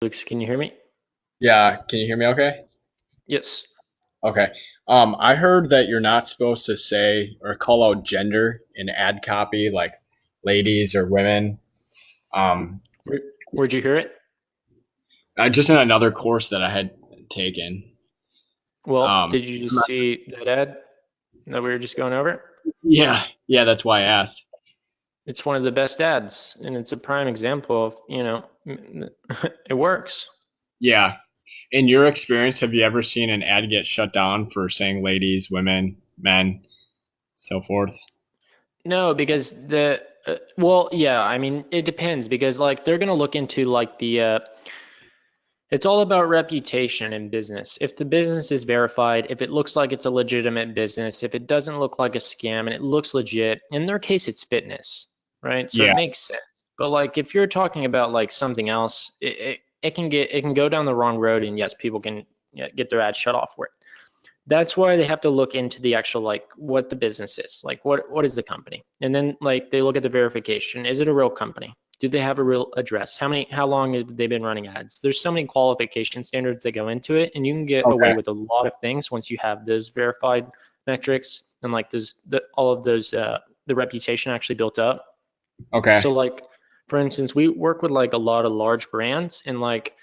Lucas, can you hear me? Yeah, can you hear me okay? Yes. Okay. I heard that you're not supposed to say or call out gender in ad copy, like ladies or women. Um, Where, where'd you hear it? just in another course that I had taken. Well, Um, did you I'm just not- see that ad that we were just going over? yeah, that's why I asked. It's one of the best ads, and it's a prime example of, it works. Yeah. In your experience, have you ever seen an ad get shut down for saying ladies, women, men, so forth? No, because well, yeah, I mean, it depends because like they're gonna look into like it's all about reputation in business. If the business is verified, if it looks like it's a legitimate business, if it doesn't look like a scam and it looks legit, in their case, it's fitness, right? So it Yeah. makes sense. But like if you're talking about like something else, it can go down the wrong road, and yes, people can get their ads shut off for it. That's why they have to look into the actual like what the business is, like what is the company, and then like they look at the verification. Is it a real company? Do they have a real address? How long have they been running ads? There's so many qualification standards that go into it, and you can get away Okay. with a lot of things once you have those verified metrics and like all of those the reputation actually built up. Okay. So like for instance, we work with like a lot of large brands, and like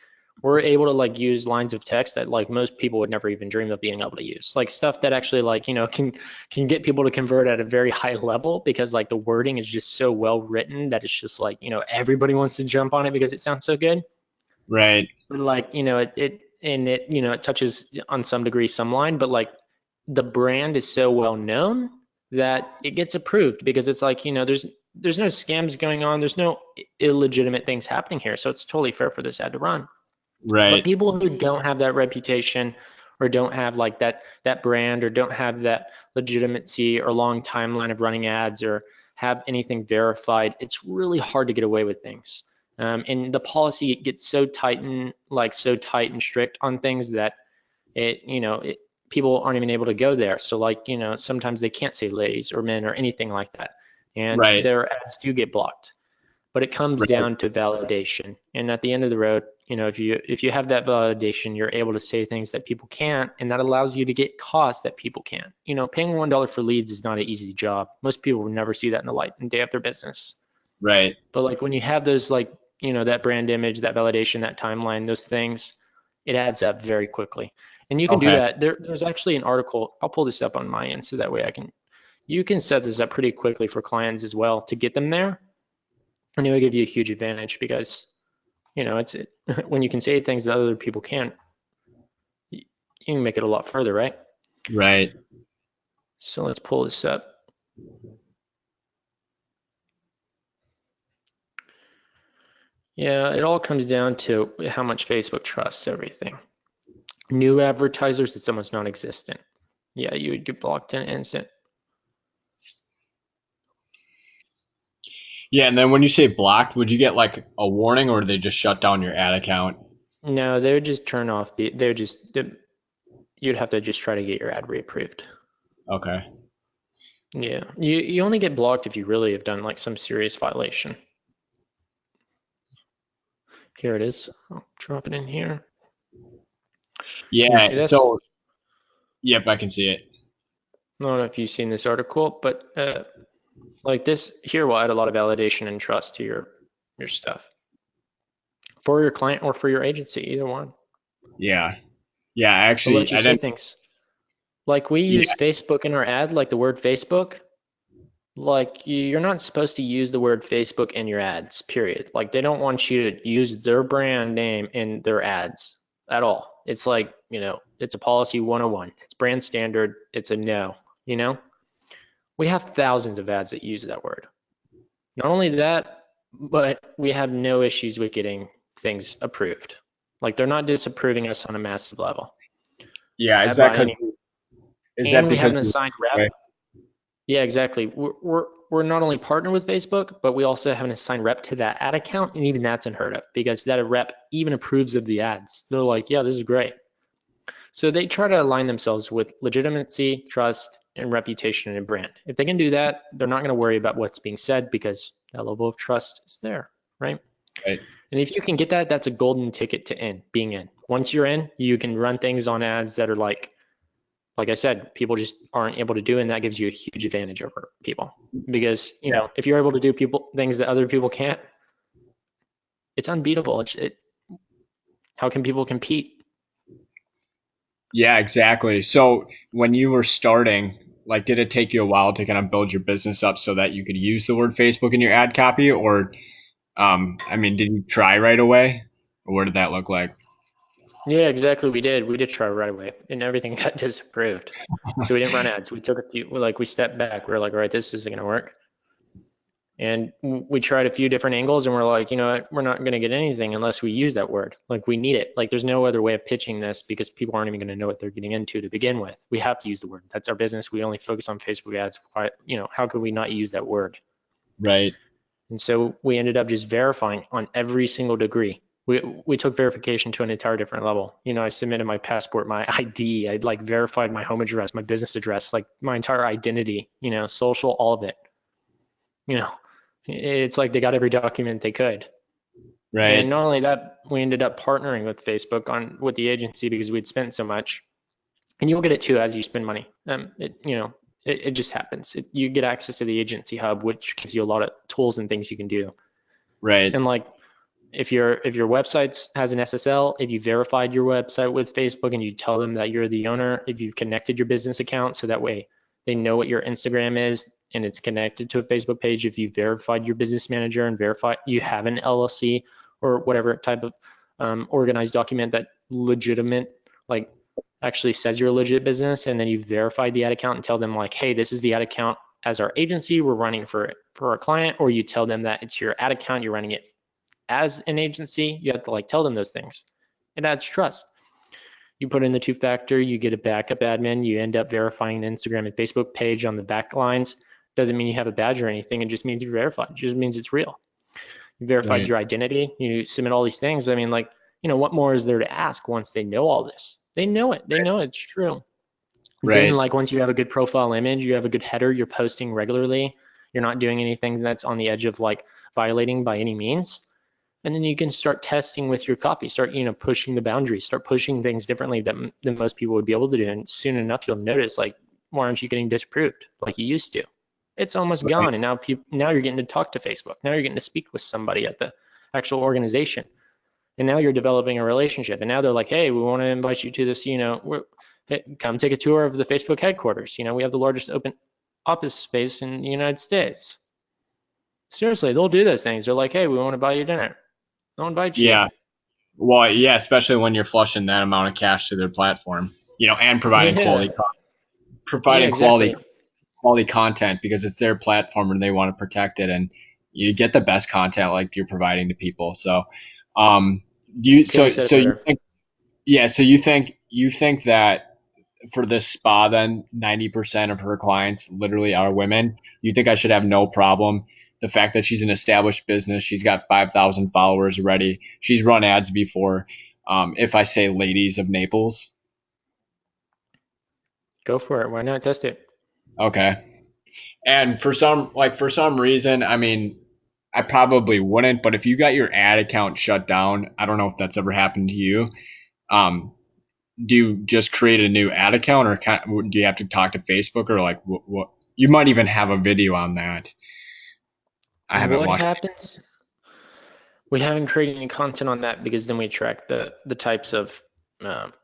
we're able to like use lines of text that like most people would never even dream of being able to use. Like stuff that actually like, can get people to convert at a very high level because like the wording is just so well written that it's just like, everybody wants to jump on it because it sounds so good. Right. But like, it touches on some degree some line, but like the brand is so well known that it gets approved because it's like, there's no scams going on, there's no illegitimate things happening here, so it's totally fair for this ad to run. But Right. people who don't have that reputation or don't have like that brand or don't have that legitimacy or long timeline of running ads or have anything verified, it's really hard to get away with things. And the policy gets so tight and strict on things that people aren't even able to go there. So like, sometimes they can't say ladies or men or anything like that. And Right. their ads do get blocked, but it comes Right. down to validation. And at the end of the road, if you have that validation, you're able to say things that people can't, and that allows you to get costs that people can't. Paying $1 for leads is not an easy job. Most people will never see that in the light and day of their business. Right. But like when you have those like, that brand image, that validation, that timeline, those things, it adds up very quickly. And you can do Okay. that. There's actually an article. I'll pull this up on my end so that way you can set this up pretty quickly for clients as well to get them there. And it will give you a huge advantage because, when you can say things that other people can't, you can make it a lot further, right? Right. So let's pull this up. Yeah, it all comes down to how much Facebook trusts everything. New advertisers, it's almost non-existent. Yeah, you would get blocked in an instant. Yeah, and then when you say blocked, would you get like a warning or do they just shut down your ad account? No, they would just turn off you'd have to just try to get your ad reapproved. Okay. Yeah, you only get blocked if you really have done like some serious violation. Here it is. I'll drop it in here. Can you see Yeah, this? so yep, I can see it. I don't know if you've seen this article, but like this here will add a lot of validation and trust to your stuff for your client or for your agency, either one. Yeah. Yeah, They'll let actually you I say didn't things like we yeah, use Facebook in our ad, like the word Facebook. Like you're not supposed to use the word Facebook in your ads, period. Like they don't want you to use their brand name in their ads at all. It's like, it's a policy 101. It's brand standard. It's a no, you know? We have thousands of ads that use that word. Not only that, but we have no issues with getting things approved. Like they're not disapproving us on a massive level yeah, by any. is And that we have because an assigned rep. right? Yeah, exactly. We're not only partnered with Facebook, but we also have an assigned rep to that ad account, and even that's unheard of because that rep even approves of the ads. They're like, yeah, this is great. So they try to align themselves with legitimacy, trust, and reputation and brand. If they can do that, they're not going to worry about what's being said because that level of trust is there, right? Right. And if you can get that, that's a golden ticket to being in. Once you're in, you can run things on ads that are like I said, people just aren't able to do, and that gives you a huge advantage over people. Because, Yeah. if you're able to do things that other people can't, it's unbeatable. How can people compete? Yeah, exactly. So when you were starting, like, did it take you a while to kind of build your business up so that you could use the word Facebook in your ad copy, or I mean, did you try right away, or what did that look like? Yeah, exactly. We did try right away, and everything got disapproved. So we didn't run ads. We took a few, we stepped back. We were like, all right, this isn't going to work. And we tried a few different angles, and we're like, you know what, we're not going to get anything unless we use that word. Like, we need it. Like, there's no other way of pitching this because people aren't even going to know what they're getting into to begin with. We have to use the word. That's our business. We only focus on Facebook ads. How could we not use that word? Right. And so we ended up just verifying on every single degree. We took verification to an entire different level. I submitted my passport, my ID. I verified my home address, my business address, like my entire identity, social, all of it. You know, it's like they got every document they could. And Right. not only that, we ended up partnering with Facebook with the agency because we'd spent so much. And you'll get it too as you spend money. It just happens. You get access to the agency hub, which gives you a lot of tools and things you can do. Right. And like if your website has an SSL, if you verified your website with Facebook and you tell them that you're the owner, if you've connected your business account so that way they know what your Instagram is and it's connected to a Facebook page, if you verified your business manager and verify you have an LLC or whatever type of organized document that legitimate, like actually says you're a legit business, and then you verified the ad account and tell them like, hey, this is the ad account as our agency, we're running for our client, or you tell them that it's your ad account, you're running it as an agency, you have to tell them those things. It adds trust. You put in the two-factor, you get a backup admin, you end up verifying the Instagram and Facebook page on the back lines. Doesn't mean you have a badge or anything. It just means you're verified. It just means it's real. You verified Right. your identity. You submit all these things. I mean, what more is there to ask once they know all this? They know it. They know it's true. Then, Right. once you have a good profile image, you have a good header, you're posting regularly, you're not doing anything that's on the edge of violating by any means. And then you can start testing with your copy, start, pushing the boundaries, start pushing things differently than most people would be able to do. And soon enough, you'll notice, why aren't you getting disapproved like you used to? It's almost Right. gone. And now you're getting to talk to Facebook. Now you're getting to speak with somebody at the actual organization. And now you're developing a relationship. And now they're like, hey, we want to invite you to this, hey, come take a tour of the Facebook headquarters. We have the largest open office space in the United States. Seriously, they'll do those things. They're like, hey, we want to buy you dinner. They'll invite you. Yeah. Well, yeah, especially when you're flushing that amount of cash to their platform, and providing Yeah, yeah, providing exactly. quality content because it's their platform and they want to protect it, and you get the best content like you're providing to people. So, um, you Couldn't so have said it so you better. think so you think that for this spa then 90% of her clients literally are women. You think I should have no problem the fact that she's an established business, she's got 5,000 followers already, she's run ads before, if I say ladies of Naples? Go for it. Why not test it? Okay. And for some reason, I mean, I probably wouldn't, but if you got your ad account shut down, I don't know if that's ever happened to you. Um, do you just create a new ad account, or do you have to talk to Facebook, or like what? You might even have a video on that. I haven't What watched. happens? We haven't created any content on that because then we track the types of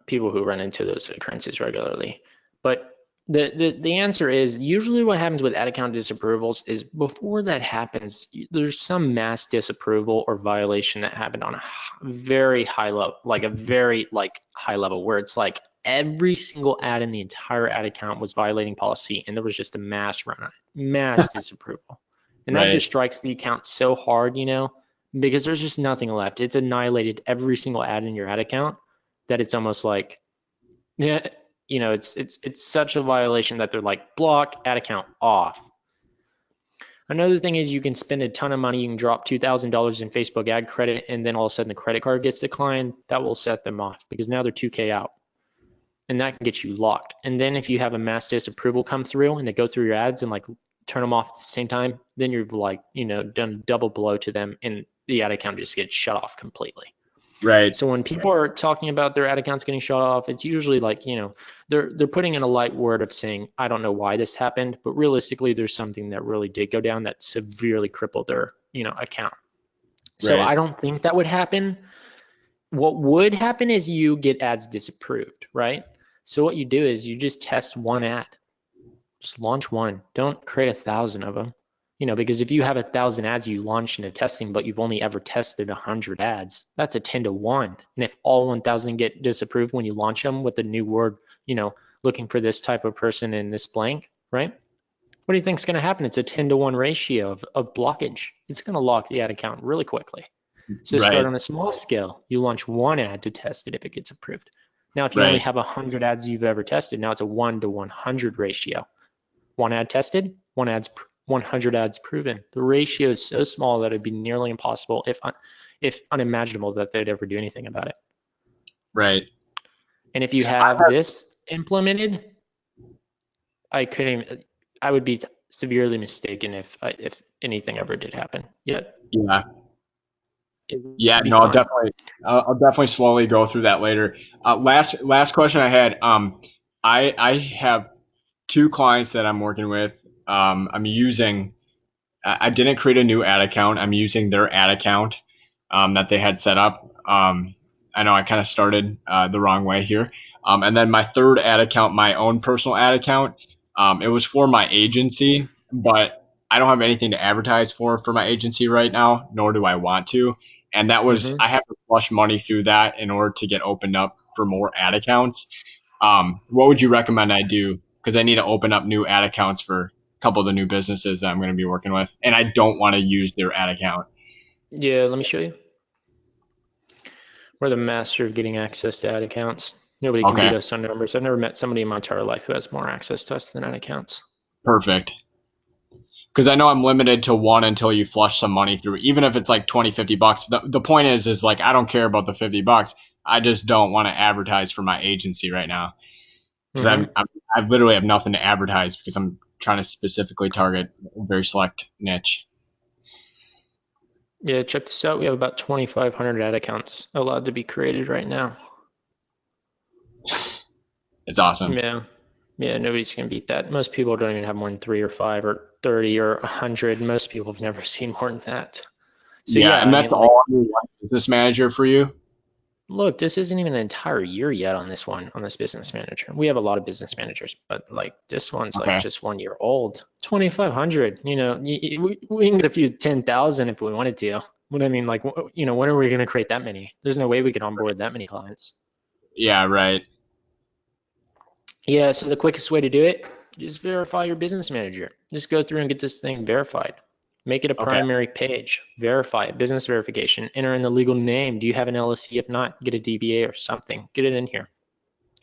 people who run into those occurrences regularly. But the answer is usually what happens with ad account disapprovals is before that happens, there's some mass disapproval or violation that happened on a very high level, like a very high level where it's like every single ad in the entire ad account was violating policy and there was just a mass run on it, mass disapproval. And that just Right. strikes the account so hard, because there's just nothing left. It's annihilated every single ad in your ad account that it's almost like, yeah, it's such a violation that they're like block ad account off. Another thing is you can spend a ton of money. You can drop $2,000 in Facebook ad credit, and then all of a sudden the credit card gets declined. That will set them off because now they're 2K out, and that can get you locked. And then if you have a mass disapproval come through and they go through your ads and turn them off at the same time, then you've done double blow to them, and the ad account just gets shut off completely. Right. So when people are talking about their ad accounts getting shut off, it's usually like, they're putting in a light word of saying, I don't know why this happened, but realistically, there's something that really did go down that severely crippled their, account. So Right. I don't think that would happen. What would happen is you get ads disapproved, right? So what you do is you just test one ad. Just launch one. Don't create 1,000 of them. Because if you have 1,000 ads you launch into testing, but you've only ever tested 100 ads, that's a 10 to 1. And if all 1,000 get disapproved when you launch them with the new word, looking for this type of person in this blank, right? What do you think is going to happen? It's a 10 to 1 ratio of blockage. It's going to lock the ad account really quickly. So start Right. on a small scale. You launch one ad to test it if it gets approved. Now, if you only Right. have 100 ads you've ever tested, now it's a 1 to 100 ratio. One ad tested, 100 ads proven. The ratio is so small that it'd be nearly impossible, if unimaginable, that they'd ever do anything about it. Right. And if you have this implemented, I would be severely mistaken if anything ever did happen. Yeah, Yeah. it would Yeah. be No, fine. I'll definitely slowly go through that later. Last question I had. I have two clients that I'm working with. I'm using. I didn't create a new ad account. I'm using their ad account that they had set up. I know I kind of started the wrong way here. And then my third ad account, my own personal ad account, it was for my agency, but I don't have anything to advertise for my agency right now, nor do I want to. And that was, Mm-hmm. I have to flush money through that in order to get opened up for more ad accounts. What would you recommend I do? Because I need to open up new ad accounts for a couple of the new businesses that I'm going to be working with, and I don't want to use their ad account. Yeah, let me show you. We're the master of getting access to ad accounts. Nobody can beat Okay, us on numbers. I've never met somebody in my entire life who has more access to us than ad accounts. perfect. Because I know I'm limited to one until you flush some money through, even if it's like 20, $50. The point is like, I don't care about the $50. I just don't want to advertise for my agency right now because Mm-hmm. I literally have nothing to advertise because I'm trying to specifically target a very select niche. Yeah, check this out. We have about 2,500 ad accounts allowed to be created right now. It's awesome. Yeah. Yeah, nobody's gonna beat that. Most people don't even have more than 3 or 5 or 30 or 100. Most people have never seen more than that. So Yeah, yeah, and I that's mean, like, all under one business manager for you. look, this isn't even an entire year yet on this business manager. We have a lot of business managers, but like this one's like Okay. just 1 year old. 2,500, we can get a few 10,000 if we wanted to. What I mean, like, when are we gonna create that many? There's no way we could onboard that many clients. Yeah, right. Yeah, so the quickest way to do it, just verify your business manager. Just go through and get this thing verified. Make it a Okay. primary page. Verify it. Business verification. Enter in the legal name. Do you have an LLC? If not, get a DBA or something. Get it in here.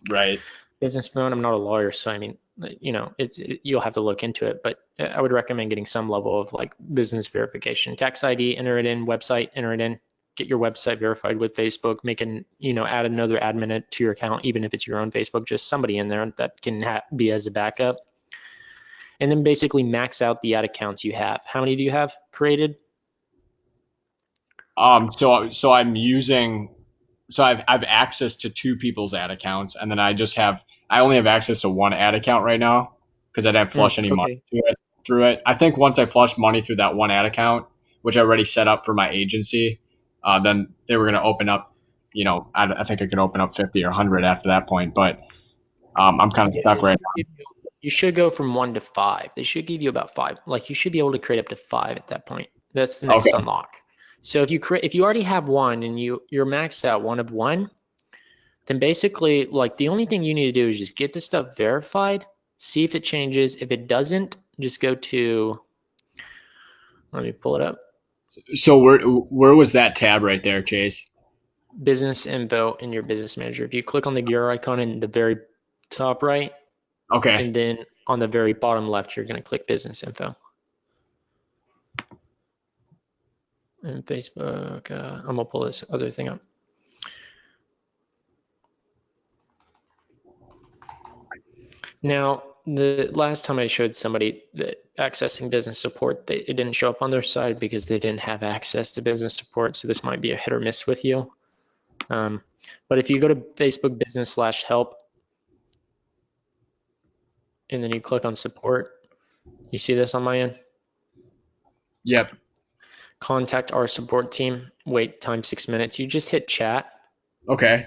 Right. Business phone. I'm not a lawyer, so I mean, you'll have to look into it, but I would recommend getting some level of like business verification. Tax ID. Enter it in. Website. Enter it in. Get your website verified with Facebook. Add another admin to your account, even if it's your own Facebook. Just somebody in there that can be as a backup. And then basically max out the ad accounts you have. How many do you have created? So I'm using so I've access to two people's ad accounts, and then I only have access to one ad account right now because I didn't flush any money Okay. through it. I think once I flush money through that one ad account, which I already set up for my agency, then they were going to open up. I think I could open up 50 or 100 after that point, but I'm kind of Yeah, stuck right you should go from 1 to 5. They should give you about 5. Like you should be able to create up to 5 at that point. That's the now. next Okay. unlock. So if you already have one and you're maxed out one of one, then basically like the only thing you need to do is just get this stuff verified, see if it changes. If it doesn't, just go to, let me pull it up, So where was that tab right there, Chase? business info in your business manager. If you click on the gear icon in the very top right, Okay. and then on the very bottom left, you're going to click business info. And Facebook, I'm going to pull this other thing up. Now, The last time I showed somebody that accessing business support, it didn't show up on their side because they didn't have access to business support. So this might be a hit or miss with you. But if you go to Facebook business/help and then you click on support, you see this on my end? Yep. Contact our support team, wait time 6 minutes. You just hit chat Okay.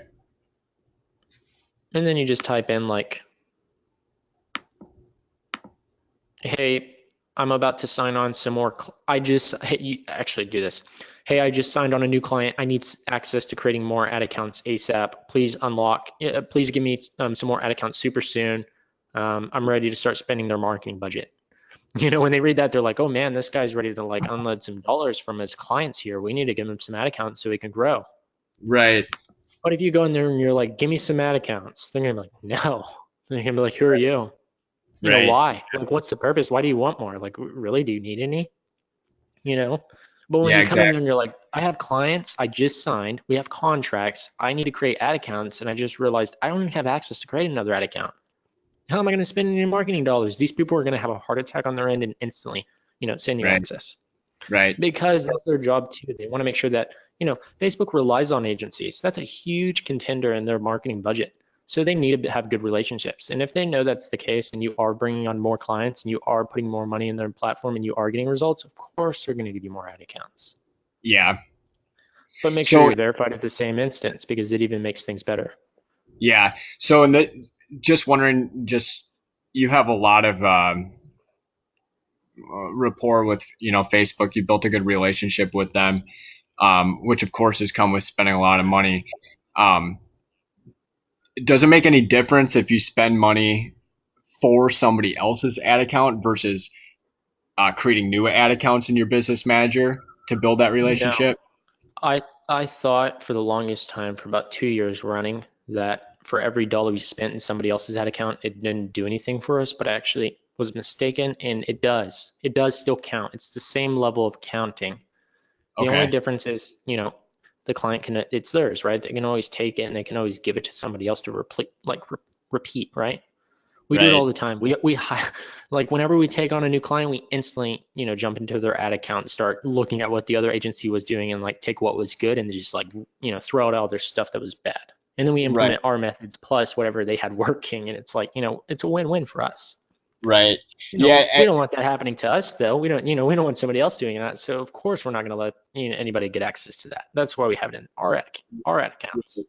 and then you just type in like, hey, I'm about to sign on some more. You actually do this. Hey, I just signed on a new client. I need access to creating more ad accounts ASAP. Please please give me some more ad accounts super soon. I'm ready to start spending their marketing budget. When they read that, they're like, oh man, this guy's ready to like unload some dollars from his clients here. We need to give him some ad accounts so he can grow. Right. But if you go in there and you're like, give me some ad accounts, they're gonna be like, no. They're gonna be like, who are you? Right. Why? Like, what's the purpose? Why do you want more? Like, really, do you need any? You know? But when Yeah, you come in exactly. there and you're like, I have clients, I just signed, we have contracts, I need to create ad accounts, and I just realized I don't even have access to create another ad account. How am I going to spend any marketing dollars? These people are going to have a heart attack on their end and instantly, send you Right. access Right. because that's their job too. They want to make sure that, Facebook relies on agencies. That's a huge contender in their marketing budget. So they need to have good relationships. And if they know that's the case and you are bringing on more clients and you are putting more money in their platform and you are getting results, of course they're going to give you more ad accounts. Yeah. But make sure So you're verified at the same instance because it even makes things better. yeah. So in the just wondering, just you have a lot of rapport with Facebook. You built a good relationship with them, which of course has come with spending a lot of money. Um, does it make any difference if you spend money for somebody else's ad account versus creating new ad accounts in your business manager to build that No, relationship? I thought for the longest time, for about 2 years running, that for every dollar we spent in somebody else's ad account, it didn't do anything for us, but I actually was mistaken, and it does. It does still count. It's the same level of counting. The only Okay. difference is, the client it's theirs, right? They can always take it and they can always give it to somebody else to repeat, right? We do it Right. all the time. We like whenever we take on a new client, we instantly, jump into their ad account and start looking at what the other agency was doing and like take what was good and just like, throw out all their stuff that was bad. And then we Right. implement our methods plus whatever they had working, and it's like, it's a win-win for us. Right. Yeah. We don't want that happening to us though. We don't want somebody else doing that. So of course we're not going to let anybody get access to that. That's why we have it in our ad accounts.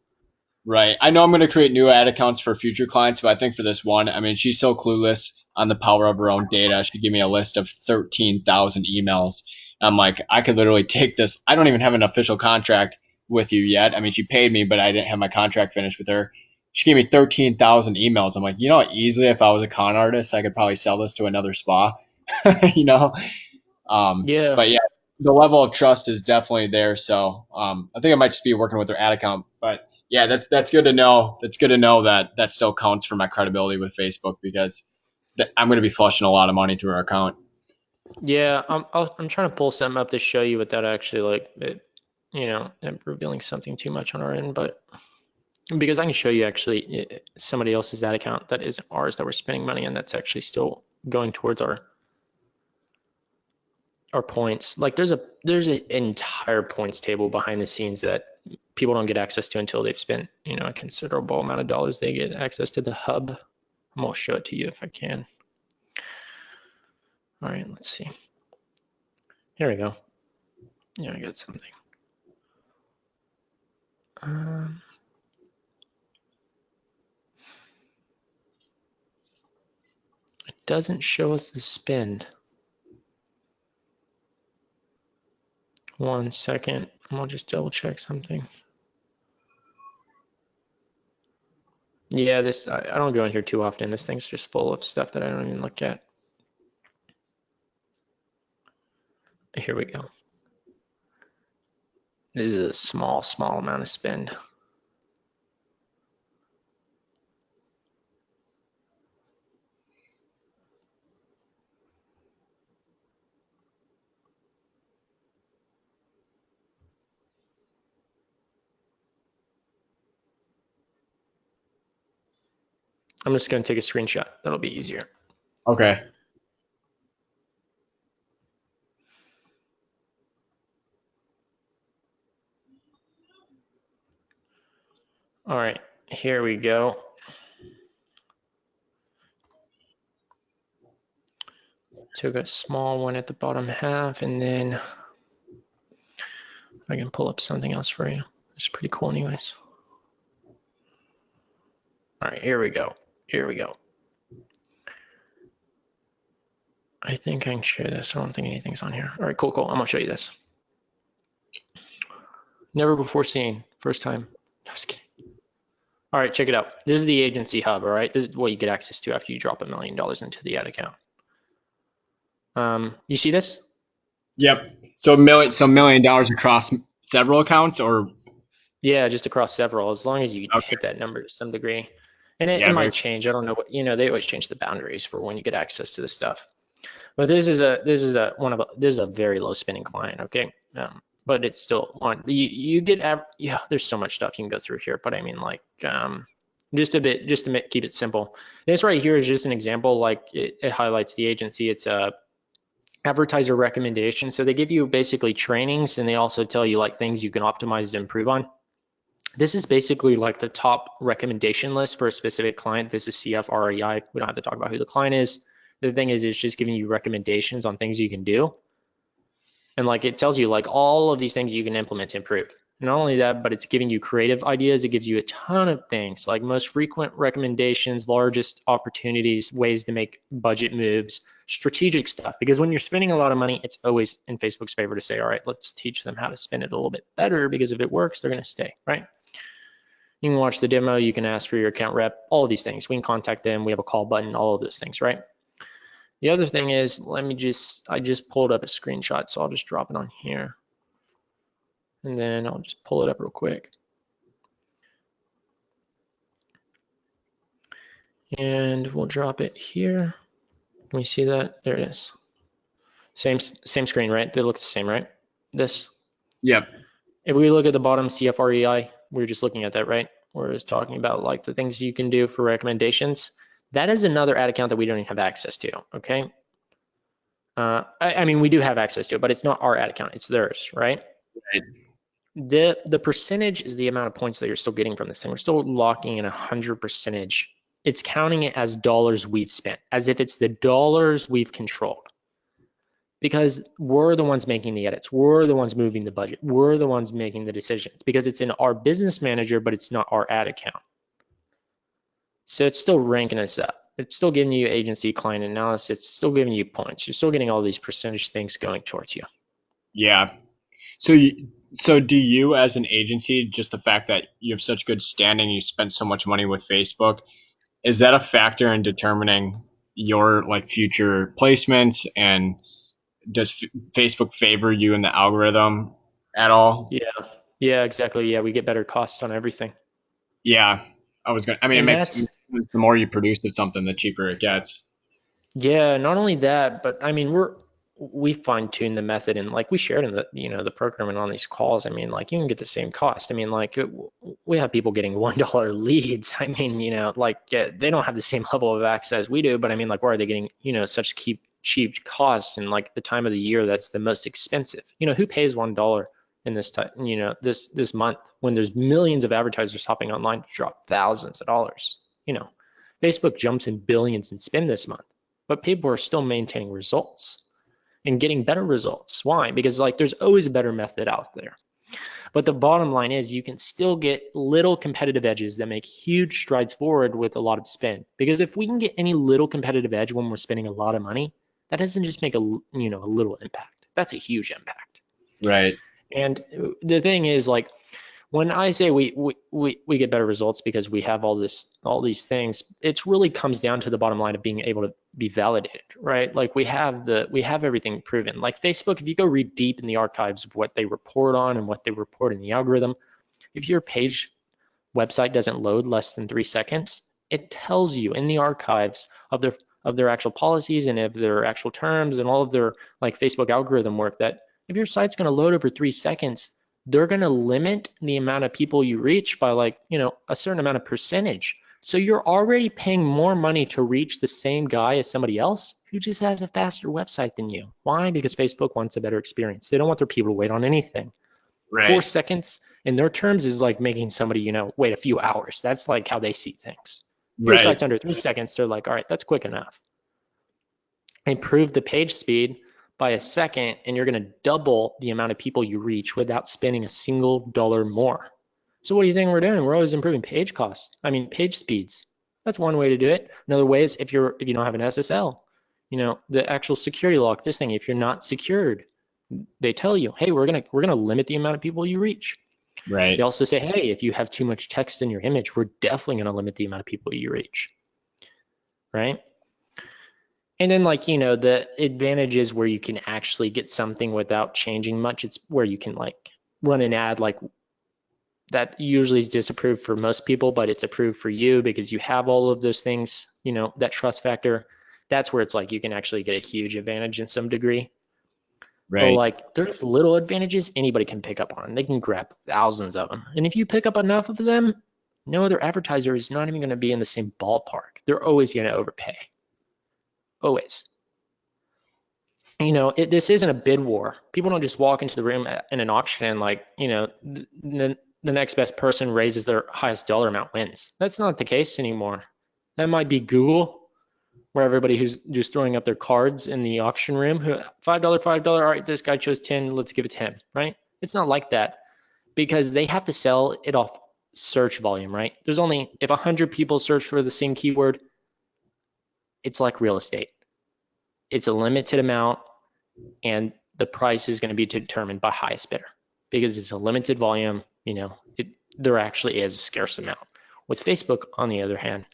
Right. I know I'm going to create new ad accounts for future clients, but I think for this one, I mean, she's so clueless on the power of her own data. She gave me a list of 13,000 emails. I'm like, I could literally take this. I don't even have an official contract with you yet. I mean, she paid me, but I didn't have my contract finished with her. She gave me 13,000 emails. I'm like, easily if I was a con artist, I could probably sell this to another spa, you know? Yeah. But yeah, the level of trust is definitely there. So I think I might just be working with their ad account. But yeah, that's good to know. That's good to know that that still counts for my credibility with Facebook because I'm going to be flushing a lot of money through our account. Yeah, I'm trying to pull something up to show you without actually revealing something too much on our end, but because I can show you actually somebody else's ad account that is ours that we're spending money on that's actually still going towards our points. Like there's an entire points table behind the scenes that people don't get access to until they've spent, a considerable amount of dollars. They get access to the hub. I'm gonna show it to you if I can. All right, let's see. Here we go. Yeah, I got something. Um, it doesn't show us the spend. 1 second. I'm gonna just double check something. Yeah, I don't go in here too often. This thing's just full of stuff that I don't even look at. Here we go. This is a small amount of spend. I'm just gonna take a screenshot. That'll be easier. Okay. All right, here we go. Took a small one at the bottom half, and then I can pull up something else for you. It's pretty cool anyways. All right, here we go. Here we go. I think I can share this. I don't think anything's on here. All right, cool. I'm gonna show you this. Never before seen, first time. No, just kidding. All right, check it out. This is the agency hub, all right? This is what you get access to after you drop $1 million into the ad account. You see this? Yep. So $1 million across several accounts, or Yeah, just across several, as long as you okay. hit that number to some degree. And it Yeah, very might change. I don't know what, they always change the boundaries for when you get access to this stuff. But this is a very low spending client, okay? But it's still one. You get, yeah, there's so much stuff you can go through here, but I mean, like, just to keep it simple. This right here is just an example, like it highlights the agency. It's a advertiser recommendation. So they give you basically trainings, and they also tell you like things you can optimize to improve on. This is basically like the top recommendation list for a specific client. This is CFREI. We don't have to talk about who the client is. The thing is, it's just giving you recommendations on things you can do. And like it tells you like all of these things you can implement to improve. Not only that, but it's giving you creative ideas. It gives you a ton of things like most frequent recommendations, largest opportunities, ways to make budget moves, strategic stuff. Because when you're spending a lot of money, it's always in Facebook's favor to say, all right, let's teach them how to spend it a little bit better, because if it works, they're going to stay, right? You can watch the demo. You can ask for your account rep, all of these things. We can contact them. We have a call button, all of those things, right? The other thing is, I just pulled up a screenshot, so I'll just drop it on here. And then I'll just pull it up real quick. And we'll drop it here. Can we see that? There it is. Same screen, right? They look the same, right? This. Yep. If we look at the bottom, CFREI, we're just looking at that, right? We're just talking about like the things you can do for recommendations. That is another ad account that we don't even have access to, okay? I mean, we do have access to it, but it's not our ad account, it's theirs, right? Right. The percentage is the amount of points that you're still getting from this thing. We're still locking in 100%. It's counting it as dollars we've spent, as if it's the dollars we've controlled. Because we're the ones making the edits, we're the ones moving the budget, we're the ones making the decisions, because it's in our business manager, but it's not our ad account. So it's still ranking us up. It's still giving you agency client analysis. It's still giving you points. You're still getting all these percentage things going towards you. Yeah. So do you as an agency, just the fact that you have such good standing, you spend so much money with Facebook, is that a factor in determining your like future placements, and does Facebook favor you in the algorithm at all? Yeah, exactly. Yeah, we get better costs on everything. Yeah. I mean, it And makes sense. The more you produce of something, the cheaper it gets. yeah, not only that, but I mean, we fine tune the method, and like we shared in the program and on these calls. I mean, like you can get the same cost. I mean, like we have people getting $1 leads. I mean, like they don't have the same level of access we do, but I mean, like where are they getting, such cheap costs, and like the time of the year that's the most expensive? Who pays $1 in this time, this month, when there's millions of advertisers hopping online to drop thousands of dollars? Facebook jumps in billions in spend this month, but people are still maintaining results and getting better results. Why? Because like there's always a better method out there. But the bottom line is you can still get little competitive edges that make huge strides forward with a lot of spend. Because if we can get any little competitive edge when we're spending a lot of money, that doesn't just make a little impact. That's a huge impact. Right. And the thing is, like, when I say we get better results because we have all these things, it really comes down to the bottom line of being able to be validated, right? Like we have everything proven. Like Facebook, if you go read deep in the archives of what they report on and what they report in the algorithm, if your page website doesn't load less than 3 seconds, it tells you in the archives of their actual policies and of their actual terms and all of their like Facebook algorithm work that if your site's going to load over 3 seconds, they're going to limit the amount of people you reach by like, a certain amount of percentage. So you're already paying more money to reach the same guy as somebody else who just has a faster website than you. Why? Because Facebook wants a better experience. They don't want their people to wait on anything. Right. 4 seconds in their terms is like making somebody, wait a few hours. That's like how they see things. If your Right. site's under 3 seconds, they're like, all right, that's quick enough. Improve the page speed by a second, and you're going to double the amount of people you reach without spending a single dollar more. So what do you think we're doing? We're always improving page costs. Page speeds. That's one way to do it. Another way is if you don't have an SSL, the actual security lock, this thing, if you're not secured, they tell you, hey, we're gonna limit the amount of people you reach. Right. They also say, hey, if you have too much text in your image, we're definitely gonna limit the amount of people you reach. Right? And then the advantage is where you can actually get something without changing much. It's where you can run an ad that usually is disapproved for most people, but it's approved for you because you have all of those things, that trust factor. That's where it's you can actually get a huge advantage in some degree. Right. But there's little advantages anybody can pick up on. They can grab thousands of them. And if you pick up enough of them, no other advertiser is not even going to be in the same ballpark. They're always going to overpay. Always. This isn't a bid war. People don't just walk into the room in an auction and the next best person raises their highest dollar amount wins. That's not the case anymore. That might be Google, where everybody who's just throwing up their cards in the auction room, who $5, $5, all right, this guy chose 10, let's give it to him, right? It's not like that because they have to sell it off search volume, right? If 100 people search for the same keyword, it's like real estate. It's a limited amount, and the price is going to be determined by highest bidder because it's a limited volume. There actually is a scarce amount. With Facebook, on the other hand,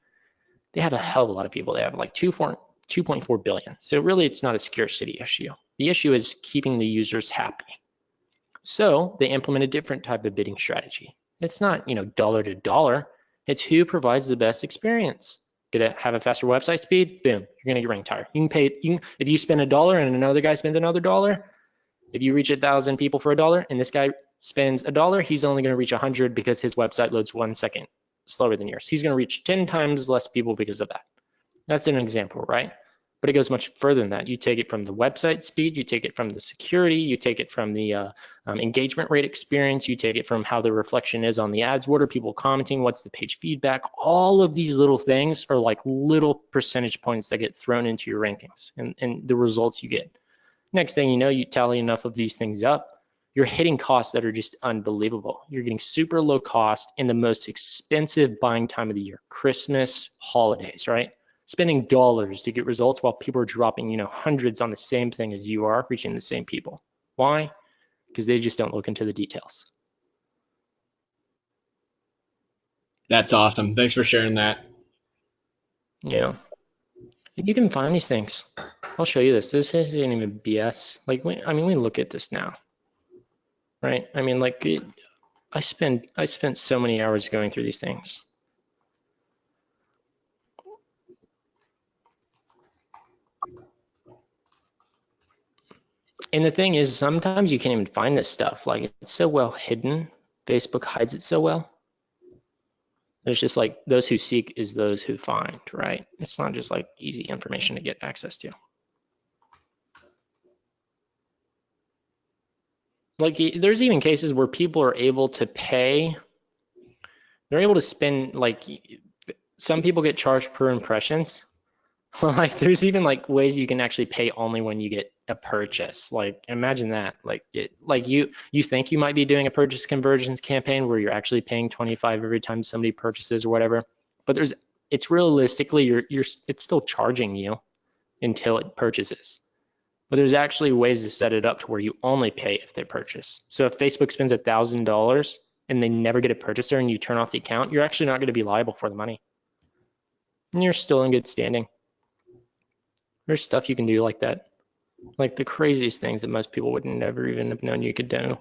they have a hell of a lot of people. They have 2.4 billion. So really, it's not a scarcity issue. The issue is keeping the users happy. So they implement a different type of bidding strategy. It's not dollar to dollar. It's who provides the best experience. Gonna have a faster website speed? Boom, you're gonna get ranked higher. You can pay. If you spend $1 and another guy spends another dollar, if you reach 1,000 people for $1 and this guy spends $1, he's only gonna reach 100 because his website loads 1 second slower than yours. He's gonna reach 10 times less people because of that. That's an example, right? But it goes much further than that. You take it from the website speed, you take it from the security, you take it from the engagement rate experience, you take it from how the reflection is on the ads, what are people commenting, what's the page feedback. All of these little things are like little percentage points that get thrown into your rankings and the results you get. Next thing you know, you tally enough of these things up, you're hitting costs that are just unbelievable. You're getting super low cost in the most expensive buying time of the year, Christmas, holidays, right? Spending dollars to get results while people are dropping, hundreds on the same thing as you are, reaching the same people. Why? Because they just don't look into the details. That's awesome. Thanks for sharing that. Yeah. You can find these things. I'll show you this. This isn't even BS. We look at this now, right? I spent so many hours going through these things. And the thing is, sometimes you can't even find this stuff. It's so well hidden. Facebook hides it so well. There's just those who seek is those who find, right? It's not just easy information to get access to. There's even cases where people are able to pay. They're able to spend some people get charged per impressions. There's even ways you can actually pay only when you get a purchase. Imagine that. You think you might be doing a purchase conversions campaign where you're actually paying 25 every time somebody purchases or whatever. But it's realistically it's still charging you until it purchases. But there's actually ways to set it up to where you only pay if they purchase. So if Facebook spends $1,000 and they never get a purchaser and you turn off the account, you're actually not going to be liable for the money. And you're still in good standing. There's stuff you can do like that. The craziest things that most people would never even have known you could do.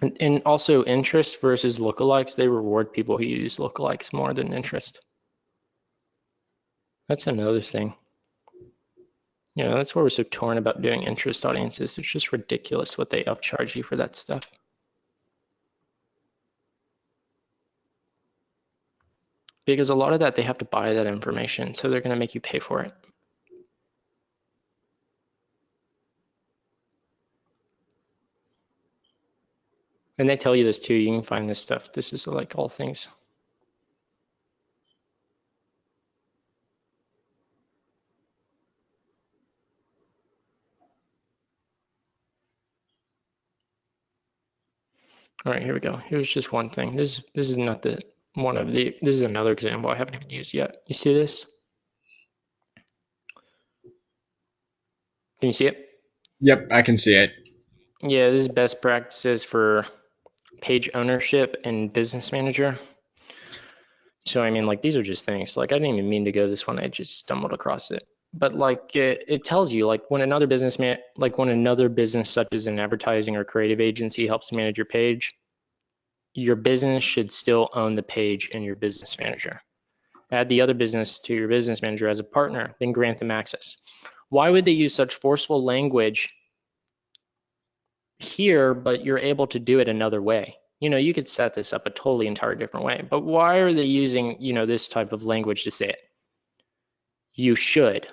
And also interest versus lookalikes, they reward people who use lookalikes more than interest. That's another thing. You know, that's why we're so torn about doing interest audiences. It's just ridiculous what they upcharge you for that stuff. Because a lot of that, they have to buy that information, so they're going to make you pay for it. And they tell you this too. You can find this stuff. This is like all things. All right, here we go. Here's just one thing. This is not the one of the. This is another example I haven't even used yet. You see this? Can you see it? Yep, I can see it. Yeah, this is best practices for page ownership and business manager. So I mean, like these are just things. Like I didn't even mean to go this one. I just stumbled across it. But like it tells you like when another business such as an advertising or creative agency helps manage your page, your business should still own the page and your business manager. Add the other business to your business manager as a partner, then grant them access. Why would they use such forceful language here, but you're able to do it another way? You know, you could set this up a totally entire different way, but why are they using, you know, this type of language to say it? You should.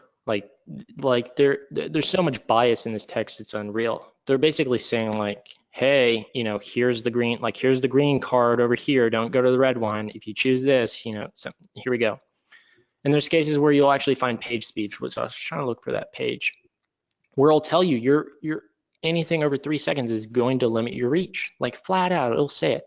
Like there's so much bias in this text, it's unreal. They're basically saying like, hey, you know, here's the green card over here. Don't go to the red one. If you choose this, you know, so here we go. And there's cases where you'll actually find page speed, which I was trying to look for that page, where it'll tell you your anything over 3 seconds is going to limit your reach. Like flat out, it'll say it.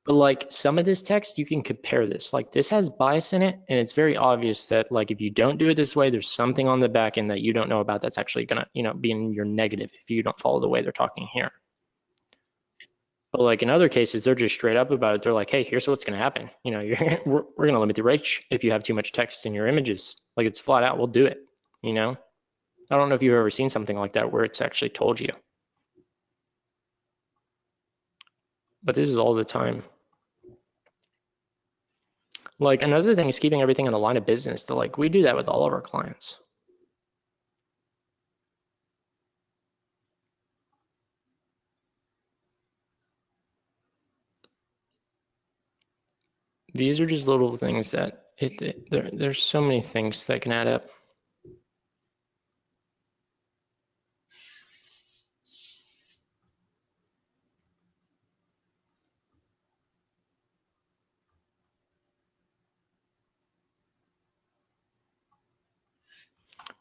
But like some of this text, you can compare this. Like this has bias in it, and it's very obvious that like if you don't do it this way, there's something on the back end that you don't know about that's actually gonna, you know, be in your negative if you don't follow the way they're talking here. But like in other cases, they're just straight up about it. They're like, hey, here's what's gonna happen. You know, we're gonna limit the reach if you have too much text in your images. Like it's flat out, we'll do it. You know, I don't know if you've ever seen something like that where it's actually told you. But this is all the time. Like another thing is keeping everything in a line of business. To like we do that with all of our clients. These are just little things that there's so many things that can add up.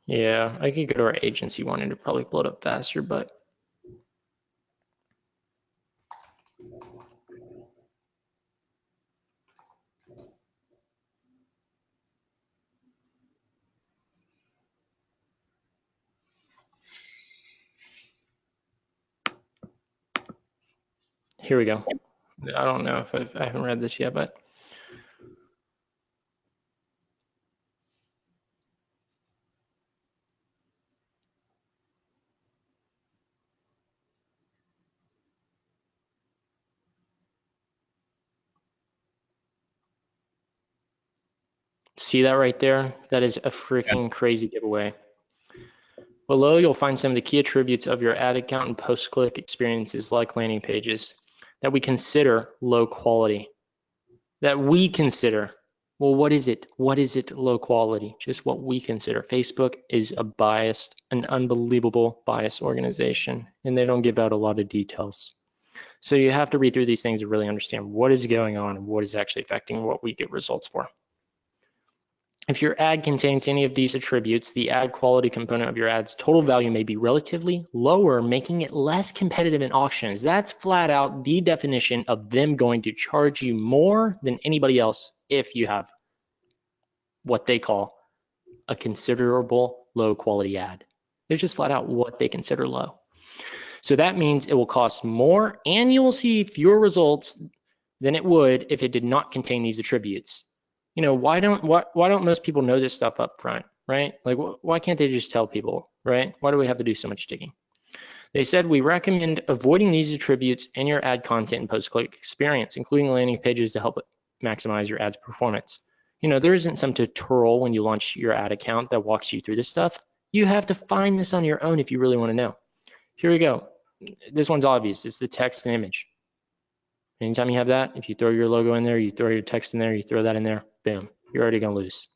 Yeah, I could go to our agency one and it'd probably blow it up faster, but here we go. I don't know if I haven't read this yet, but see that right there? That is a Yeah. freaking crazy giveaway. Below, you'll find some of the key attributes of your ad account and post-click experiences like landing pages that we consider low quality. That we consider. Well, what is it? What is it low quality? Just what we consider. Facebook is a biased, an unbelievable biased organization, and they don't give out a lot of details. So you have to read through these things to really understand what is going on and what is actually affecting what we get results for. If your ad contains any of these attributes, the ad quality component of your ad's total value may be relatively lower, making it less competitive in auctions. That's flat out the definition of them going to charge you more than anybody else if you have what they call a considerable low quality ad. It's just flat out what they consider low. So that means it will cost more and you will see fewer results than it would if it did not contain these attributes. You know, why don't most people know this stuff up front, right? Like, why can't they just tell people, right? Why do we have to do so much digging? They said, we recommend avoiding these attributes in your ad content and post-click experience, including landing pages to help maximize your ad's performance. There isn't some tutorial when you launch your ad account that walks you through this stuff. You have to find this on your own if you really want to know. Here we go. This one's obvious. It's the text and image. Anytime you have that, if you throw your logo in there, you throw your text in there, you throw that in there, boom, you're already going to lose.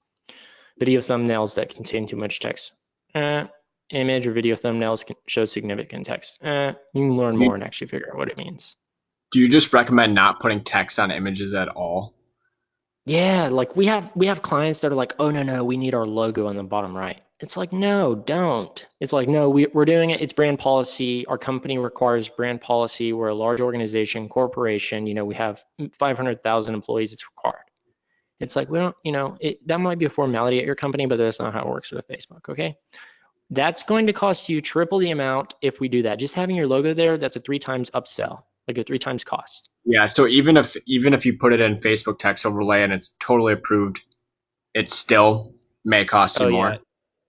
Video thumbnails that contain too much text. Image or video thumbnails can show significant text. You can learn more and actually figure out what it means. Do you just recommend not putting text on images at all? Yeah, like we have clients that are like, oh no, we need our logo on the bottom right. It's like, no, don't. It's like, no, we're doing it. It's brand policy. Our company requires brand policy. We're a large organization, corporation. We have 500,000 employees. It's required. It's like, we don't, that might be a formality at your company, but that's not how it works with Facebook, okay? That's going to cost you triple the amount if we do that. Just having your logo there, that's a 3 times upsell, like a 3 times cost. Yeah, so even if you put it in Facebook text overlay and it's totally approved, it still may cost you more. Yeah.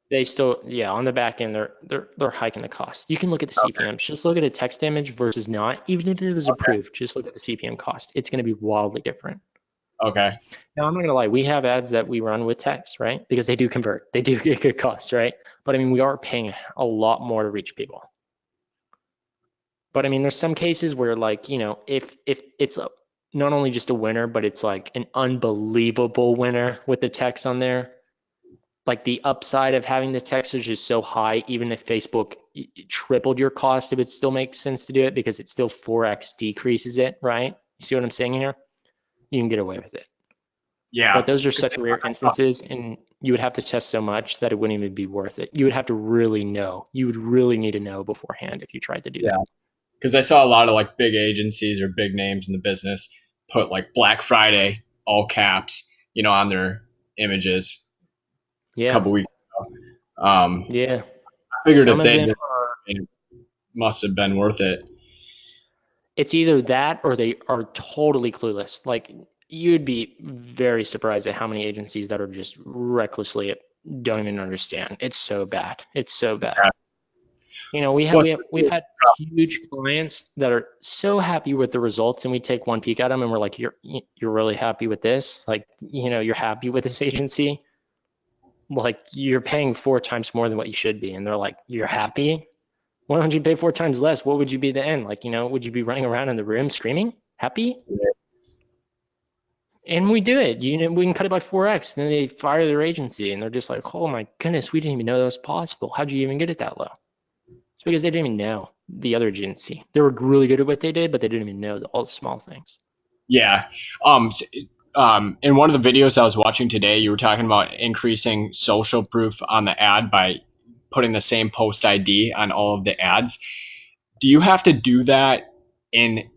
They still, on the back end, they're hiking the cost. You can look at the CPMs. Okay. Just look at a text image versus not. Even if it was approved, just look at the CPM cost. It's going to be wildly different. Okay. Now, I'm not going to lie. We have ads that we run with text, right? Because they do convert. They do get good cost, right? But I mean, we are paying a lot more to reach people. But I mean, there's some cases where, like, if it's not only just a winner, but it's like an unbelievable winner with the text on there. Like the upside of having the text is just so high, even if Facebook tripled your cost, it would still make sense to do it because it still 4x decreases it, right? You see what I'm saying here? You can get away with it. Yeah. But those are such rare instances, and you would have to test so much that it wouldn't even be worth it. You would have to really know. You would really need to know beforehand if you tried to do that. Because I saw a lot of like big agencies or big names in the business put like Black Friday, all caps, on their images. Yeah. A couple weeks ago. Yeah. I figured if they did, it must have been worth it. It's either that or they are totally clueless. Like, you'd be very surprised at how many agencies that are just recklessly don't even understand. It's so bad. It's so bad. Yeah. We've had huge clients that are so happy with the results, and we take one peek at them and we're like, you're really happy with this? Like, you're happy with this agency? Like, you're paying 4 times more than what you should be. And they're like, you're happy? Why don't you pay 4 times less? What would you be then? Like, would you be running around in the room screaming? Happy? Yeah. And we do it. We can cut it by 4x. And then they fire their agency and they're just like, oh my goodness, we didn't even know that was possible. How'd you even get it that low? It's because they didn't even know the other agency. They were really good at what they did, but they didn't even know all the small things. Yeah. In one of the videos I was watching today, you were talking about increasing social proof on the ad by putting the same post ID on all of the ads. Do you have to do that in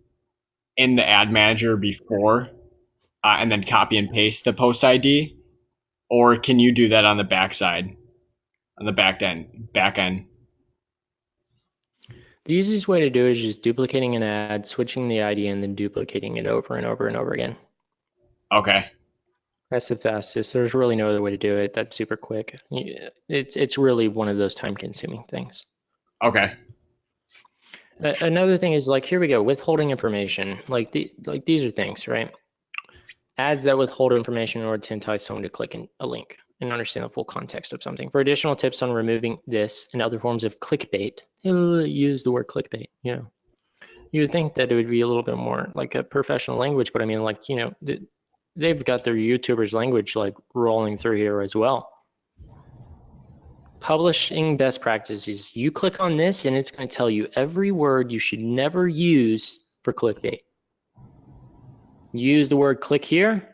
the ad manager before and then copy and paste the post ID? Or can you do that on the backside, on the back end? The easiest way to do it is just duplicating an ad, switching the ID, and then duplicating it over and over and over again. Okay. That's the fastest. There's really no other way to do it. That's super quick. It's really one of those time-consuming things. Okay. Another thing is, like, here we go, withholding information. Like these are things, right? Ads that withhold information in order to entice someone to click a link and understand the full context of something. For additional tips on removing this and other forms of clickbait, use the word clickbait. You would think that it would be a little bit more like a professional language, but I mean, like, they've got their YouTubers language like rolling through here as well. Publishing best practices. You click on this and it's going to tell you every word you should never use for clickbait. Use the word click here,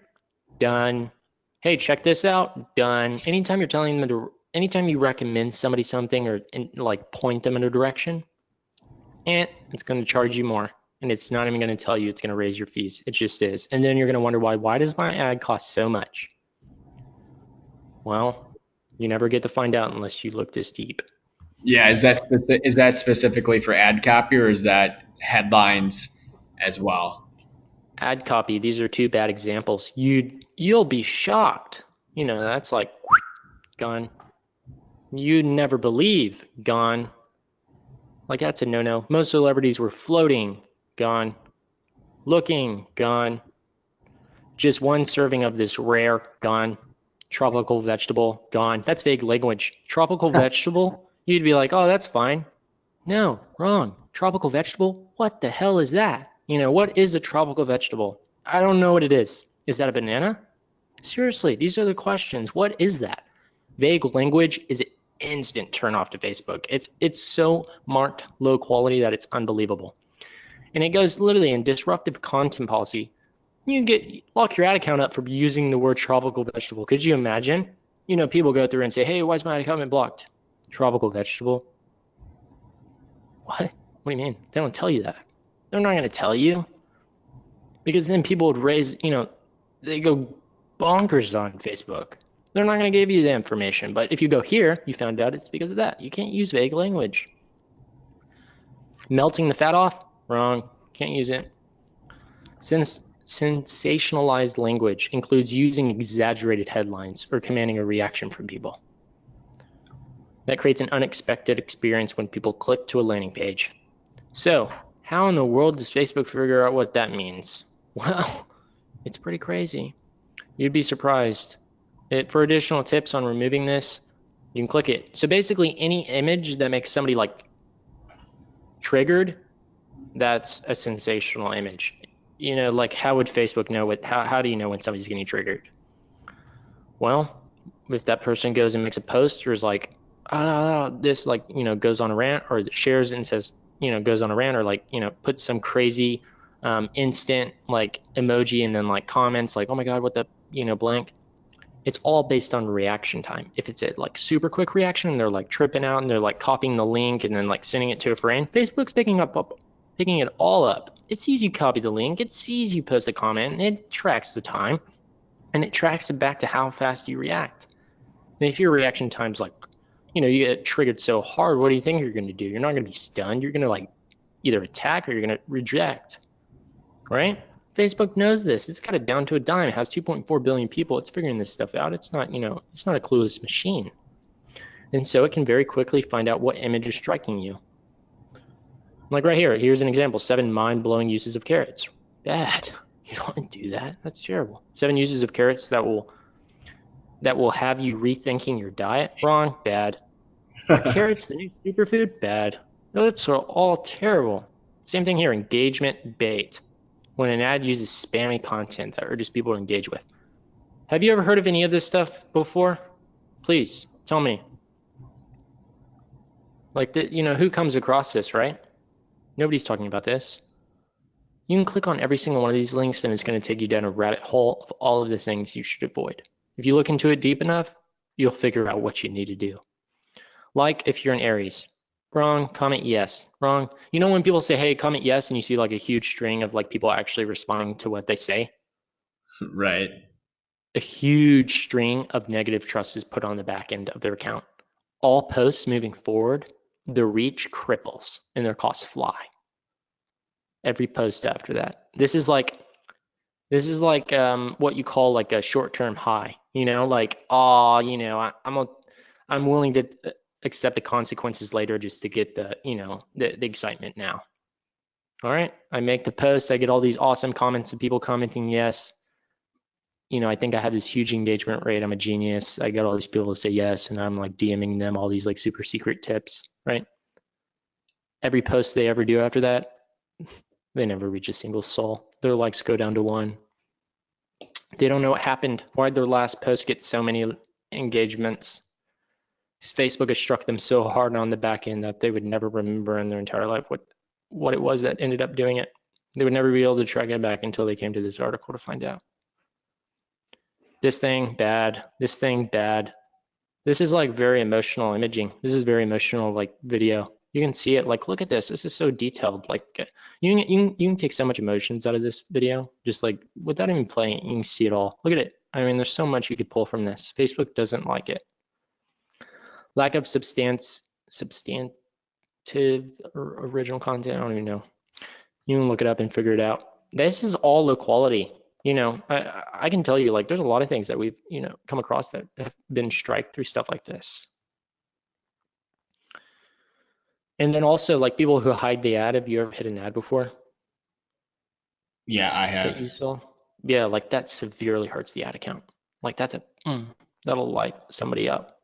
done. Hey, check this out, done. Anytime you're telling them anytime you recommend somebody something or like point them in a direction, and it's going to charge you more. And it's not even going to tell you it's going to raise your fees. It just is. And then you're going to wonder why does my ad cost so much? Well, you never get to find out unless you look this deep. Yeah, is that specifically for ad copy, or is that headlines as well? Ad copy, these are 2 bad examples. You'll be shocked. That's like gone. You'd never believe, gone. Like that's a no-no. Most celebrities were floating, gone. Looking, gone. Just one serving of this rare, gone. Tropical vegetable, gone. That's vague language. Tropical vegetable, you'd be like, oh, that's fine. No, wrong. Tropical vegetable? What the hell is that? What is a tropical vegetable? I don't know what it is. Is that a banana? Seriously, these are the questions. What is that? Vague language is an instant turn off to Facebook. It's so marked low quality that it's unbelievable. And it goes literally in disruptive content policy. You can lock your ad account up for using the word tropical vegetable. Could you imagine? People go through and say, hey, why is my account blocked? Tropical vegetable. What? What do you mean? They don't tell you that. They're not going to tell you. Because then people would they go bonkers on Facebook. They're not going to give you the information. But if you go here, you found out it's because of that. You can't use vague language. Melting the fat off? Wrong. Can't use it. Since sensationalized language includes using exaggerated headlines or commanding a reaction from people. That creates an unexpected experience when people click to a landing page. So, how in the world does Facebook figure out what that means? Well, it's pretty crazy. You'd be surprised. For additional tips on removing this, you can click it. So basically, any image that makes somebody like triggered, that's a sensational image. Like how would Facebook know how do you know when somebody's getting triggered? Well, if that person goes and makes a post or is like, this goes on a rant or shares and says, goes on a rant or puts some crazy instant like emoji and then like comments like, oh my God, what the, blank. It's all based on reaction time. If it's a like super quick reaction and they're like tripping out and they're like copying the link and then like sending it to a friend, Facebook's picking it all up. It sees you copy the link, it sees you post a comment, and it tracks the time, and it tracks it back to how fast you react. And if your reaction time's like, you get triggered so hard, what do you think you're going to do? You're not going to be stunned. You're going to like either attack or you're going to reject, right? Facebook knows this. It's got it down to a dime. It has 2.4 billion people. It's figuring this stuff out. It's not, it's not a clueless machine. And so it can very quickly find out what image is striking you. Like right here, here's an example, 7 mind-blowing uses of carrots. Bad. You don't want to do that. That's terrible. 7 uses of carrots that will have you rethinking your diet. Wrong. Bad. Are carrots the new superfood? Bad. Those are all terrible. Same thing here, engagement bait. When an ad uses spammy content that urges people to engage with. Have you ever heard of any of this stuff before? Please, tell me. Like, who comes across this, right? Nobody's talking about this. You can click on every single one of these links and it's going to take you down a rabbit hole of all of the things you should avoid. If you look into it deep enough, you'll figure out what you need to do. Like if you're an Aries. Wrong, comment yes. Wrong. When people say, hey, comment yes, and you see like a huge string of like people actually responding to what they say? Right. A huge string of negative trust is put on the back end of their account. All posts moving forward, the reach cripples and their costs fly. Every post after that. This is like what you call like a short-term high. Like, I'm willing to accept the consequences later just to get the excitement now. All right, I make the post, I get all these awesome comments of people commenting yes. I think I have this huge engagement rate, I'm a genius. I got all these people to say yes, and I'm like DMing them all these like super secret tips, right? Every post they ever do after that, they never reach a single soul. Their likes go down to 1. They don't know what happened. Why'd their last post get so many engagements? Facebook has struck them so hard on the back end that they would never remember in their entire life what it was that ended up doing it. They would never be able to track it back until they came to this article to find out. This thing, bad. This thing, bad. This is like very emotional imaging. This is very emotional like video. You can see it, like, look at this. This is so detailed. Like, you can take so much emotions out of this video, just like without even playing it, you can see it all. Look at it. I mean, there's so much you could pull from this. Facebook doesn't like it. Lack of substantive or original content. I don't even know. You can look it up and figure it out. This is all low quality. I can tell you, like, there's a lot of things that we've, come across that have been striked through stuff like this. And then also like people who hide the ad. Have you ever hit an ad before Yeah, I that have. you saw? Yeah, like that severely hurts the ad account. Like that's that'll light somebody up.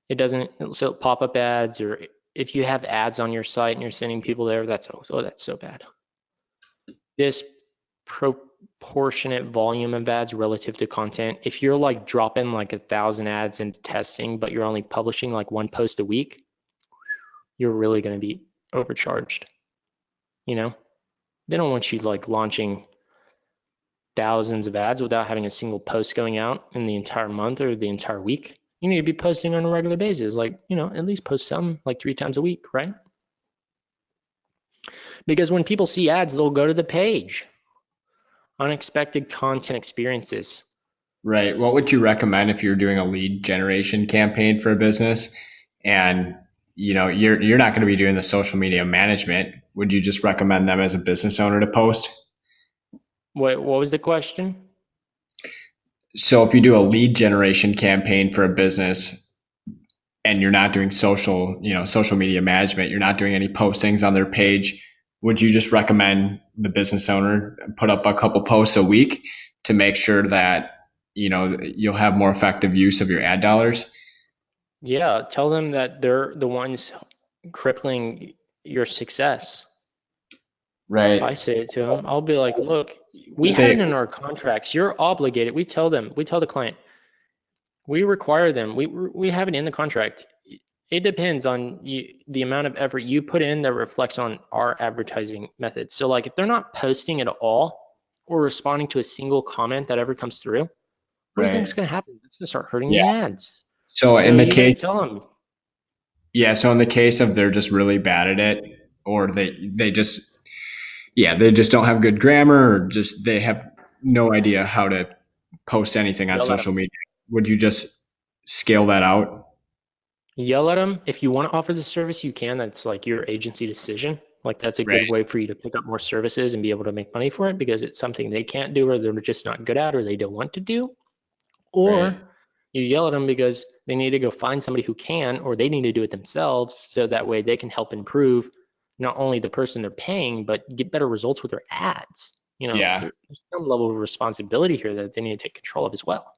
It doesn't, so pop-up ads, or if you have ads on your site and you're sending people there, that's so bad. Disproportionate volume of ads relative to content. If you're like dropping like 1,000 ads into testing, but you're only publishing like one post a week, you're really going to be overcharged. You know, they don't want you like launching thousands of ads without having a single post going out in the entire month or the entire week. You need to be posting on a regular basis, like, at least post some like 3 times a week, right? Because when people see ads, they'll go to the page. Unexpected content experiences. Right. What would you recommend if you're doing a lead generation campaign for a business and you're not going to be doing the social media management? Would you just recommend them as a business owner to post? What was the question? So if you do a lead generation campaign for a business and you're not doing social media management, you're not doing any postings on their page, would you just recommend the business owner put up a couple posts a week to make sure that, you'll have more effective use of your ad dollars? Yeah, tell them that they're the ones crippling your success. If I Right. say it to them, I'll be like, look, we have They, it in our contracts. You're obligated. We tell the client, we require them. We have it in the contract. It depends on the amount of effort you put in that reflects on our advertising methods. So like if they're not posting at all or responding to a single comment that ever comes through, what do you think is right. going to happen? It's going to start hurting Yeah. the ads. So in So the you got to case, tell them, yeah. So in the case of they're just really bad at it, or they just don't have good grammar, or just they have no idea how to post anything on yell at social them. media. Would you just scale that out? Yell at them. If you want to offer the service, you can. That's like your agency decision. Like that's a good Right. way for you to pick up more services and be able to make money for it because it's something they can't do or they're just not good at or they don't want to do. Right. Or you yell at them because they need to go find somebody who can, or they need to do it themselves. So that way they can help improve not only the person they're paying, but get better results with their ads. Yeah. There's some level of responsibility here that they need to take control of as well.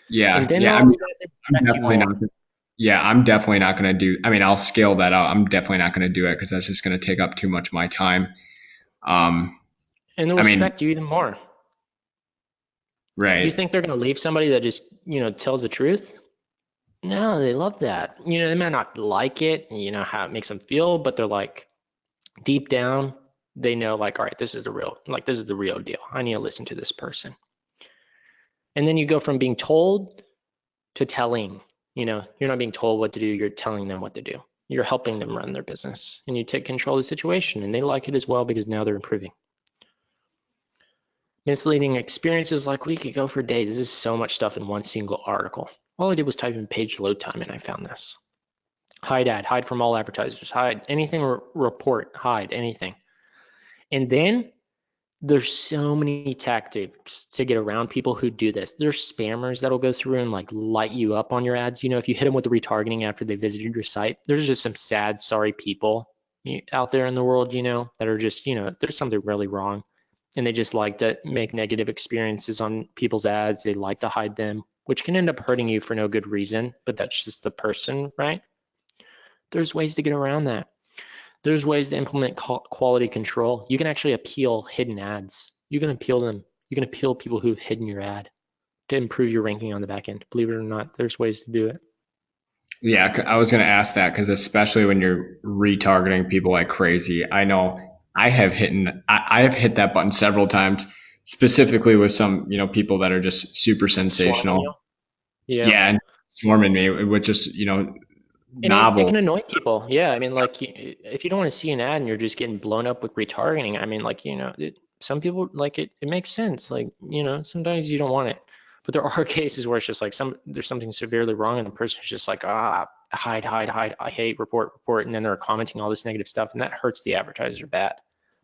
And Yeah. then Yeah. not I only mean, that, they I'm respect you definitely more. not. Yeah, I'm definitely not going to do. I mean, I'll scale that out. I'm definitely not going to do it because that's just going to take up too much of my time. Um, And they'll I mean, respect you even more. You right. think they're going to leave somebody that just, tells the truth? No, they love that. They might not like it, how it makes them feel, but they're like, deep down, they know like, all right, this is the real deal. I need to listen to this person. And then you go from being told to telling. You're not being told what to do, you're telling them what to do. You're helping them run their business and you take control of the situation and they like it as well because now they're improving. Misleading experiences, like we could go for days. This is so much stuff in one single article. All I did was type in page load time and I found this. Hide ad, hide from all advertisers, hide anything, report, hide anything. And then there's so many tactics to get around people who do this. There's spammers that'll go through and like light you up on your ads. If you hit them with the retargeting after they visited your site, there's just some sad, sorry people out there in the world, that are just, there's something really wrong. And they just like to make negative experiences on people's ads. They like to hide them, which can end up hurting you for no good reason, but that's just the person, right? There's ways to get around that. There's ways to implement quality control. You can actually appeal hidden ads. You can appeal them. You can appeal people who've hidden your ad to improve your ranking on the back end. Believe it or not, there's ways to do it. Yeah, I was going to ask that because especially when you're retargeting people like crazy, I know I have hit that button several times, specifically with some people that are just super Swarming sensational. you. Yeah. Yeah, and swarming me with just And it novel. can annoy people. Yeah. I mean, like, if you don't want to see an ad and you're just getting blown up with retargeting, I mean, like, some people like it, it makes sense. Like, sometimes you don't want it. But there are cases where it's just like there's something severely wrong and the person's just like, hide, hide, hide. I hate, report, report. And then they're commenting all this negative stuff and that hurts the advertiser bad.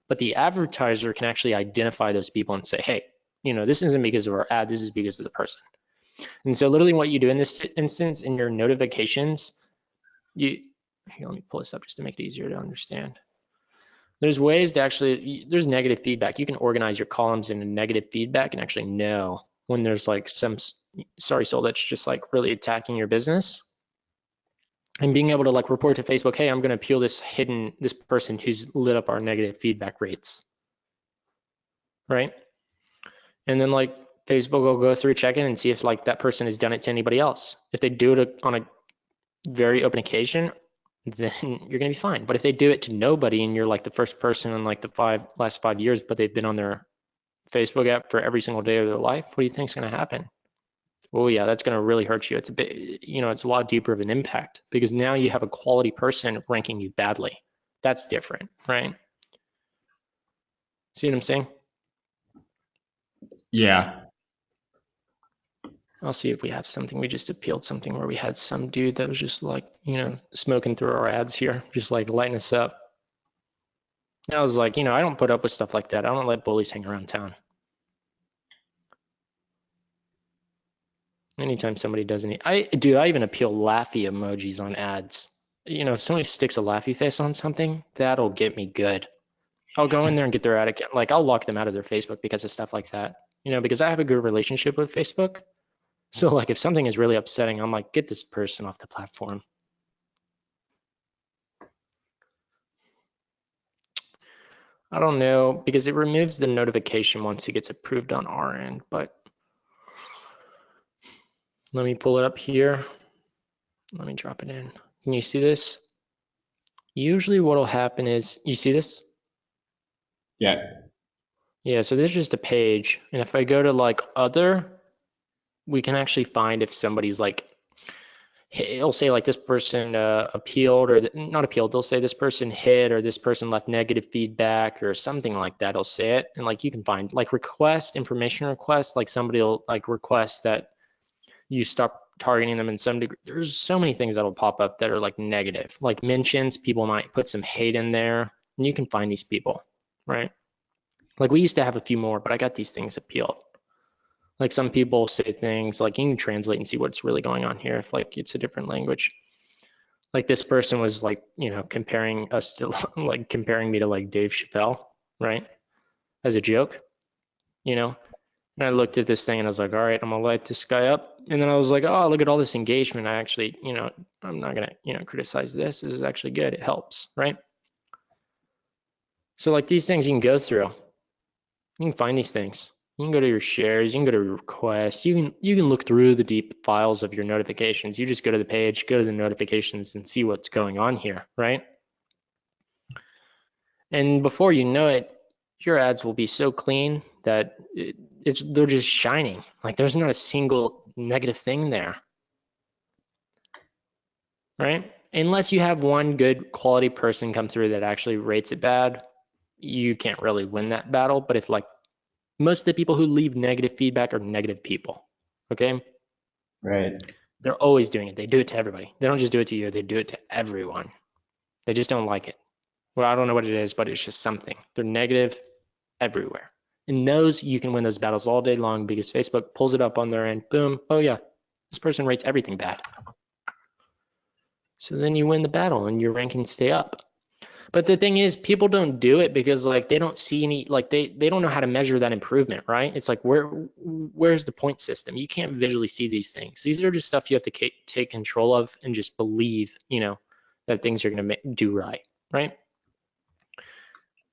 But the advertiser can actually identify those people and say, hey, this isn't because of our ad, this is because of the person. And so literally what you do in this instance in your notifications, you Here, let me pull this up just to make it easier to understand. There's ways to actually, there's negative feedback. You can organize your columns into negative feedback and actually know when there's like some sorry soul that's just like really attacking your business. And being able to like report to Facebook, hey, I'm going to appeal this person who's lit up our negative feedback rates, right? And then like Facebook will go through, check in and see if like that person has done it to anybody else. If they do it on a very open occasion, then you're going to be fine. But if they do it to nobody and you're like the first person in like the last 5 years, but they've been on their Facebook app for every single day of their life, what do you think is going to happen? Oh yeah, that's going to really hurt you. It's a bit, it's a lot deeper of an impact because now you have a quality person ranking you badly. That's different, right? See what I'm saying? Yeah. I'll see if we have something. We just appealed something where we had some dude that was just like, smoking through our ads here, just like lighting us up. And I was like, I don't put up with stuff like that. I don't let bullies hang around town. Anytime somebody doesn't, I even appeal laughy emojis on ads. If somebody sticks a laughy face on something, that'll get me good. I'll go in there and get their ad account. Like I'll lock them out of their Facebook because of stuff like that. Because I have a good relationship with Facebook. So like if something is really upsetting, I'm like, get this person off the platform. I don't know, because it removes the notification once it gets approved on our end, but let me pull it up here. Let me drop it in. Can you see this? Usually what'll happen is, you see this? Yeah. Yeah, so this is just a page. And if I go to like other, we can actually find if somebody's like, it'll say like this person appealed or not appealed. They'll say this person hit or this person left negative feedback or something like that. It'll say it. And like you can find like information request, like somebody will like request that you stop targeting them in some degree. There's so many things that'll pop up that are like negative, like mentions. People might put some hate in there and you can find these people, right? Like we used to have a few more, but I got these things appealed. Like some people say things like you can translate and see what's really going on here if like it's a different language. Like this person was like, comparing us to like comparing me to like Dave Chappelle, right? As a joke, And I looked at this thing and I was like, all right, I'm gonna light this guy up. And then I was like, oh, look at all this engagement. I actually, I'm not gonna, criticize this. This is actually good. It helps, right? So like these things you can go through. You can find these things. You can go to your shares, you can go to requests, you can look through the deep files of your notifications. You just go to the page, go to the notifications and see what's going on here, right? And before you know it, your ads will be so clean that they're just shining. Like there's not a single negative thing there, right? Unless you have one good quality person come through that actually rates it bad, you can't really win that battle. But if like most of the people who leave negative feedback are negative people, okay? Right. They're always doing it. They do it to everybody. They don't just do it to you, they do it to everyone. They just don't like it. Well, I don't know what it is, but it's just something. They're negative everywhere. And those, you can win those battles all day long because Facebook pulls it up on their end. Boom. Oh yeah, this person rates everything bad. So then you win the battle and your rankings stay up. But the thing is, people don't do it because like they don't see any, like they don't know how to measure that improvement, right? It's like where's the point system? You can't visually see these things. These are just stuff you have to take control of and just believe, that things are going to do right, right?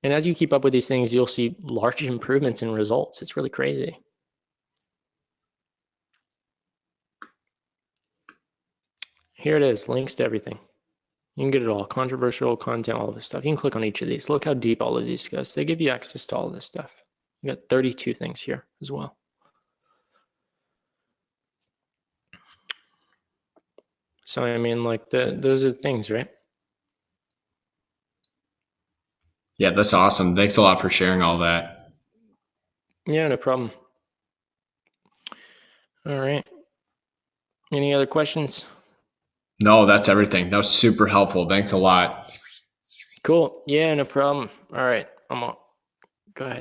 And as you keep up with these things, you'll see large improvements in results. It's really crazy. Here it is, links to everything. You can get it all, controversial content, all this stuff. You can click on each of these. Look how deep all of these goes. They give you access to all of this stuff. You got 32 things here as well. So I mean, like those are the things, right? Yeah, that's awesome. Thanks a lot for sharing all that. Yeah, no problem. All right. Any other questions? No, that's everything. That was super helpful. Thanks a lot. Cool. Yeah, no problem. All right. I'm